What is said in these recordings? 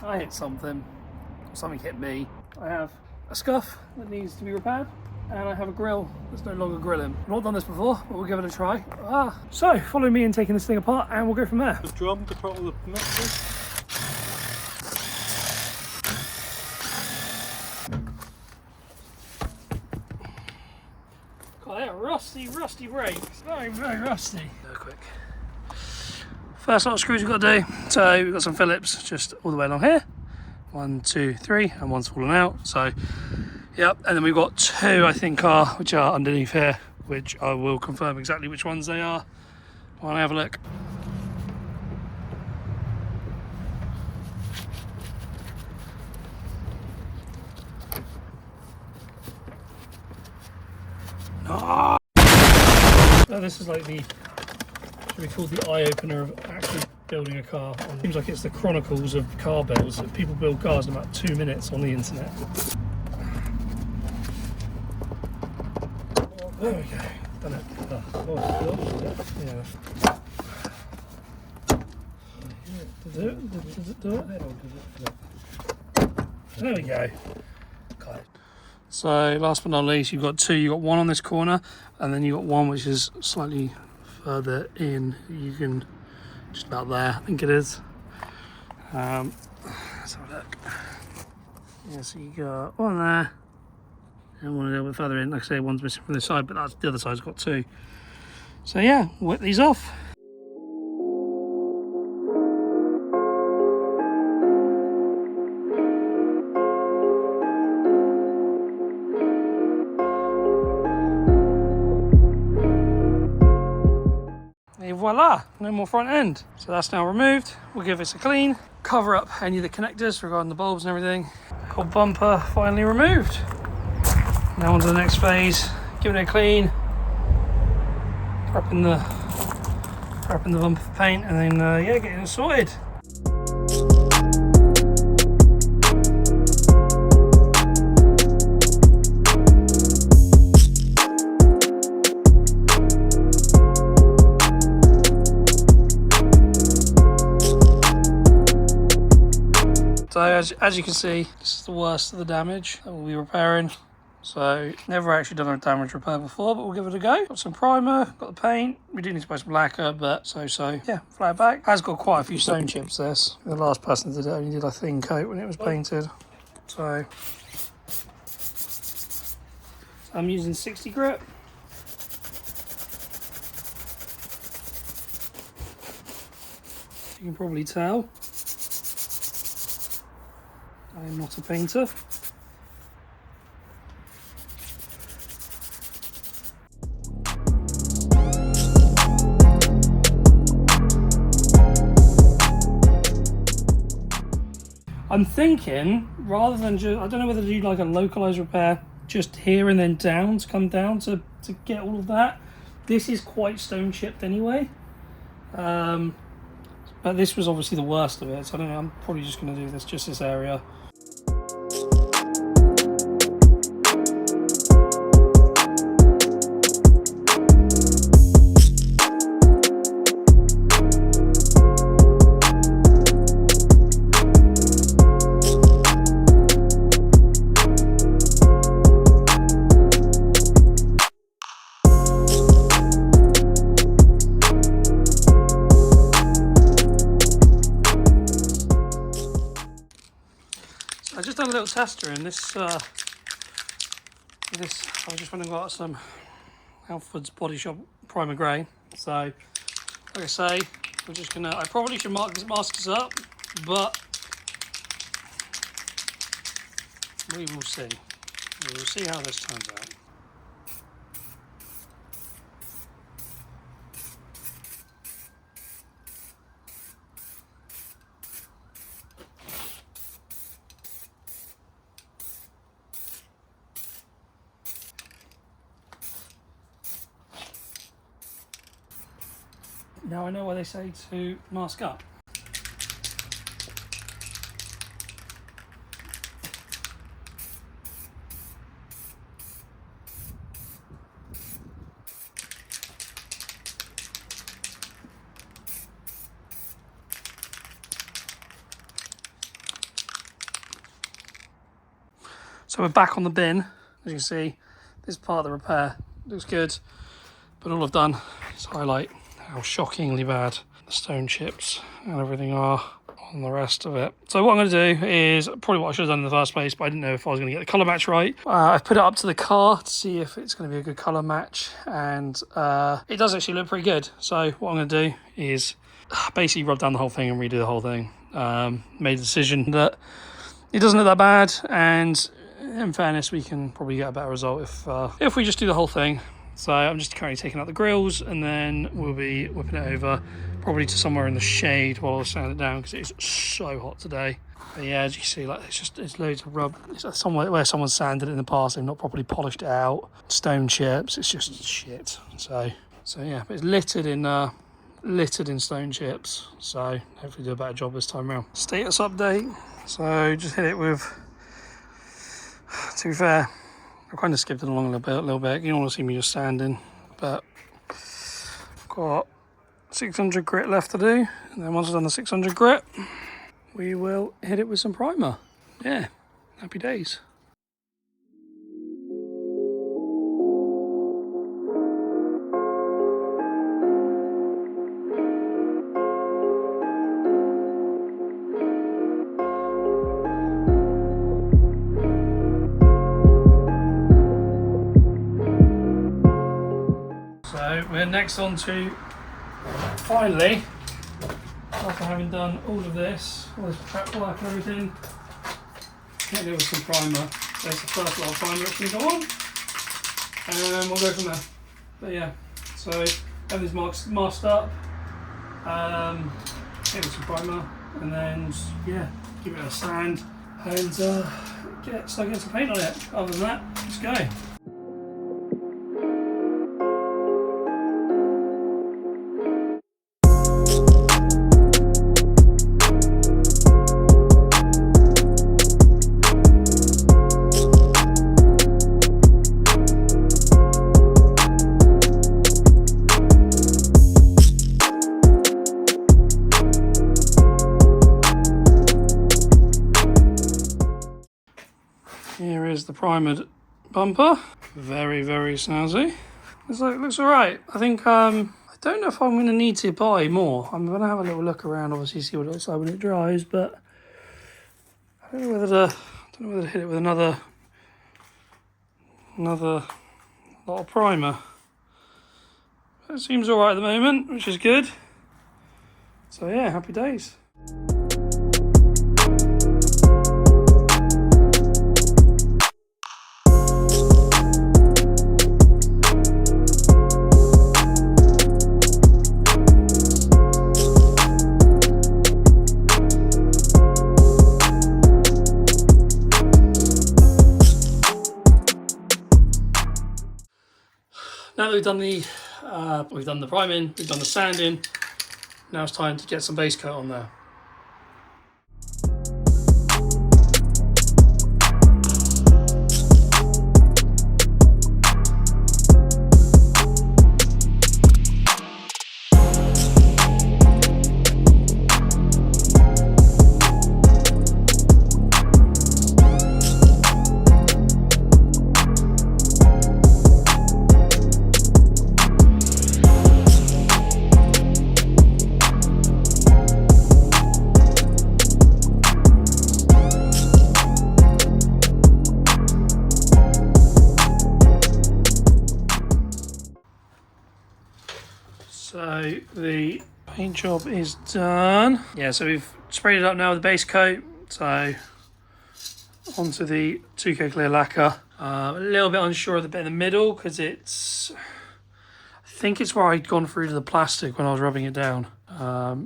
I hit something, something hit me. I have a scuff that needs to be repaired, and I have a grill that's no longer grilling. I've not done this before, but we'll give it a try. So follow me in taking this thing apart and we'll go from there. The drum to put all the metal. God, they're rusty brakes. Very rusty. Go quick. First lot of screws we've got to do. So we've got some Phillips just all the way along here. 1, 2, 3, and one's fallen out. So, yep. And then we've got 2, I think, which are underneath here, which I will confirm exactly which ones they are when I have a look. Oh. So this is like the, should be called the eye opener of actually building a car. It seems like it's the chronicles of car builds, that people build cars in about 2 minutes on the internet. There we go, done it. Yeah. There we go. Got it. So last but not least, you've got 2. You've got one on this corner, and then you've got one which is slightly further in. You can just about there, I think it is. Let's have a look. Yeah, so you got one there, and one a little bit further in. Like I say, one's missing from this side, but that's the other side's got 2. So yeah, whip these off. And voila, no more front end. So that's now removed. We'll give this a clean, cover up any of the connectors regarding the bulbs and everything. Whole bumper finally removed. Now on to the next phase, giving it a clean, prepping the bumper for paint, and then yeah, getting it sorted. So as you can see, this is the worst of the damage that we'll be repairing. So never actually done a damage repair before, but we'll give it a go. Got some primer, got the paint. We do need to put some lacquer, but so. Yeah, flat back. Has got quite a few stone chips, this. The last person that did it only did a thin coat when it was painted. So I'm using 60 grit. You can probably tell I'm not a painter. I'm thinking, rather than just, I don't know whether to do like a localized repair just here and then down, to come down to get all of that. This is quite stone chipped anyway. But this was obviously the worst of it, so I don't know, I'm probably just going to do this area. I just done a little tester in this. I just went and got some Alfred's Body Shop Primer Grey. So, like I say, we're just gonna. I probably should mask this up, but we will see. We will see how this turns out. Now I know why they say to mask up. So we're back on the bin. As you can see, this part of the repair looks good, but all I've done is highlight how shockingly bad the stone chips and everything are on the rest of it. So what I'm going to do is probably what I should have done in the first place, but I didn't know if I was going to get the colour match right. I've put it up to the car to see if it's going to be a good colour match, and it does actually look pretty good. So what I'm going to do is basically rub down the whole thing and redo the whole thing. Made the decision that it doesn't look that bad, and in fairness, we can probably get a better result if we just do the whole thing. So I'm just currently taking out the grills, and then we'll be whipping it over probably to somewhere in the shade while I sand it down, because it's so hot today. But yeah, as you can see, like it's loads of rub. It's somewhere where someone's sanded it in the past, they've not properly polished it out. Stone chips, it's just shit. So yeah, but it's littered in stone chips. So hopefully do a better job this time around. Status update. So just hit it with. To be fair, I kind of skipped it along a little bit. You don't want to see me just sanding, but I've got 600 grit left to do, and then once I've done the 600 grit, we will hit it with some primer. Yeah, happy days. So we're next on to, finally, after having done all of this, all this prep work and everything, hit it with some primer. There's the first lot of primer that's going to go on, and we'll go from there. But yeah, so everything's masked up, hit it with some primer, and then yeah, give it a sand and start getting some paint on it. Other than that, let's go. Here is the primered bumper. Very, very snazzy. It looks alright. I think, I don't know if I'm going to need to buy more. I'm going to have a little look around, obviously, see what it looks like when it dries, but I don't know whether to hit it with another lot of primer. It seems alright at the moment, which is good. So yeah, happy days. Now that we've done the priming, we've done the sanding, now it's time to get some base coat on there. So the paint job is done. Yeah, so we've sprayed it up now with the base coat. So onto the 2K clear lacquer. A little bit unsure of the bit in the middle because I think it's where I'd gone through to the plastic when I was rubbing it down. I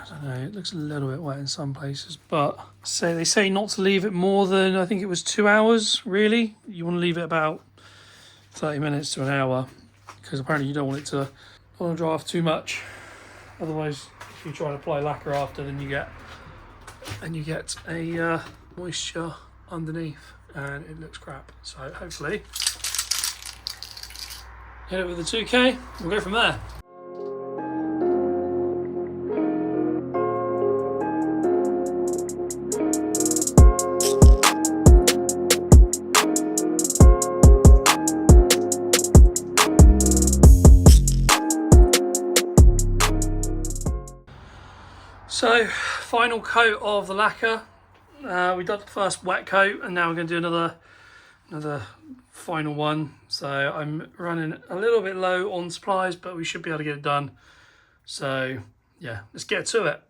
don't know, it looks a little bit wet in some places, but they say not to leave it more than, I think it was 2 hours, really. You want to leave it about 30 minutes to an hour because apparently you don't want it to dry off too much. Otherwise, if you try and apply lacquer after, then you get a moisture underneath and it looks crap. So hopefully hit it with the 2K, we'll go from there. So, final coat of the lacquer. We did the first wet coat, and now we're going to do another final one. So I'm running a little bit low on supplies, but we should be able to get it done. So yeah, let's get to it.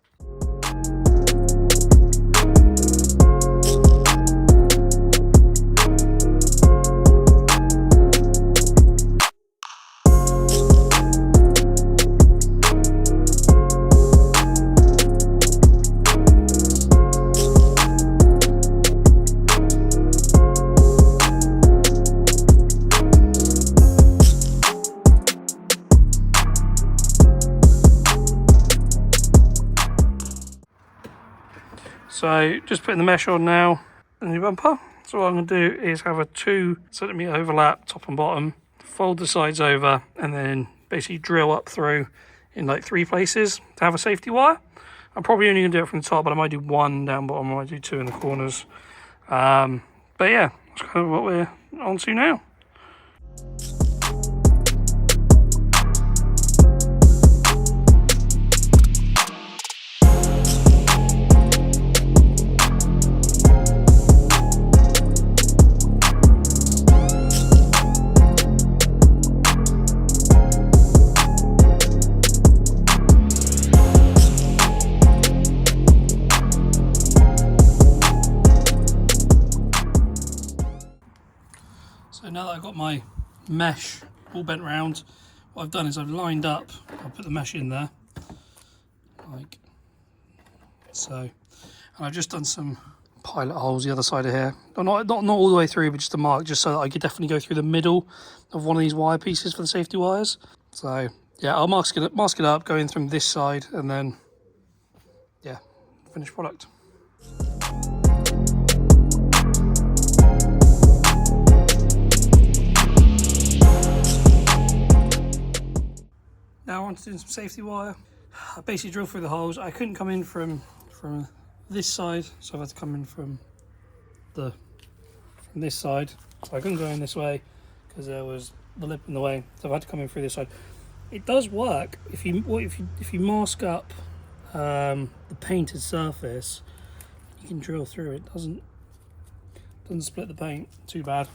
So just putting the mesh on now in the bumper. So what I'm going to do is have a 2 centimeter overlap top and bottom, fold the sides over, and then basically drill up through in like 3 places to have a safety wire. I'm probably only going to do it from the top, but I might do 1 down bottom, I might do 2 in the corners. But yeah, that's kind of what we're on to now. So now that I've got my mesh all bent round, what I've done is I've lined up, I'll put the mesh in there, like so, and I've just done some pilot holes the other side of here. Not all the way through, but just a mark, just so that I could definitely go through the middle of one of these wire pieces for the safety wires. So yeah, I'll mask it up, go in from this side, and then yeah, finished product. Now on to doing some safety wire. I basically drilled through the holes. I couldn't come in from this side, so I've had to come in from this side. So I couldn't go in this way because there was the lip in the way. So I've had to come in through this side. It does work if you mask up the painted surface. You can drill through it. Doesn't split the paint too bad.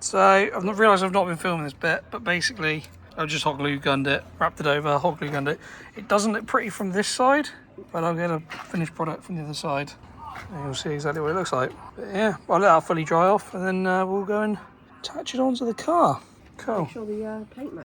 So I've not realised I've not been filming this bit, but basically I've just hot glue gunned it, wrapped it over, hot glue gunned it. It doesn't look pretty from this side, but I'll get a finished product from the other side and you'll see exactly what it looks like. But yeah, I'll let that fully dry off and then we'll go and attach it onto the car. Cool. Make sure the paint match.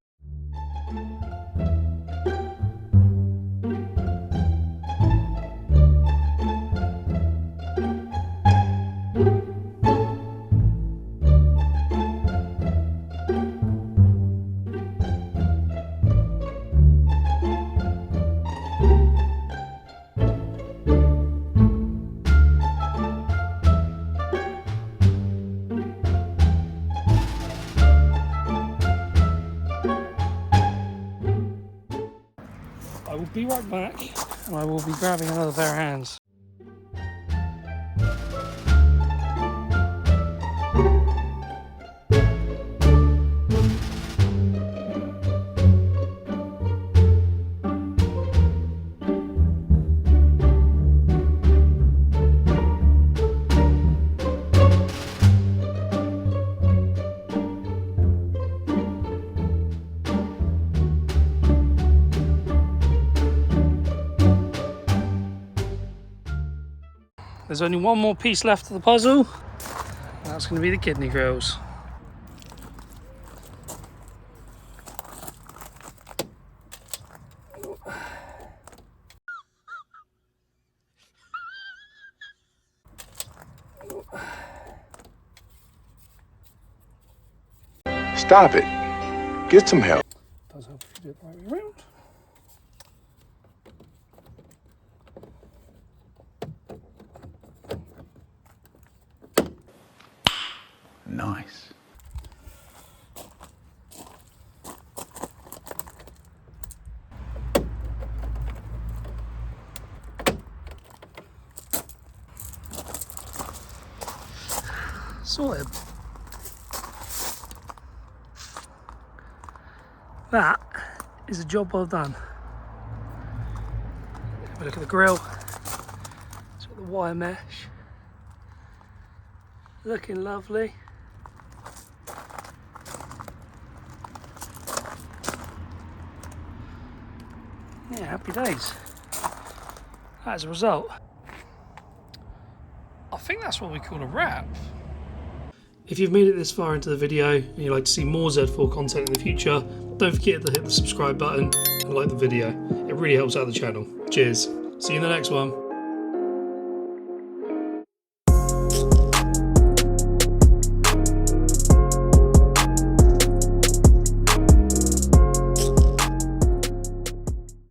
I will be right back and I will be grabbing another pair of hands. There's only one more piece left of the puzzle. That's going to be the kidney grills. Stop it. Get some help. Does help if you do it the right way around. Nice. Sorted. That is a job well done. Have a look at the grill. It's got the wire mesh. Looking lovely. Yeah, happy days. As a result, I think that's what we call a wrap. If you've made it this far into the video and you'd like to see more Z4 content in the future, don't forget to hit the subscribe button and like the video. It really helps out the channel. Cheers. See you in the next one.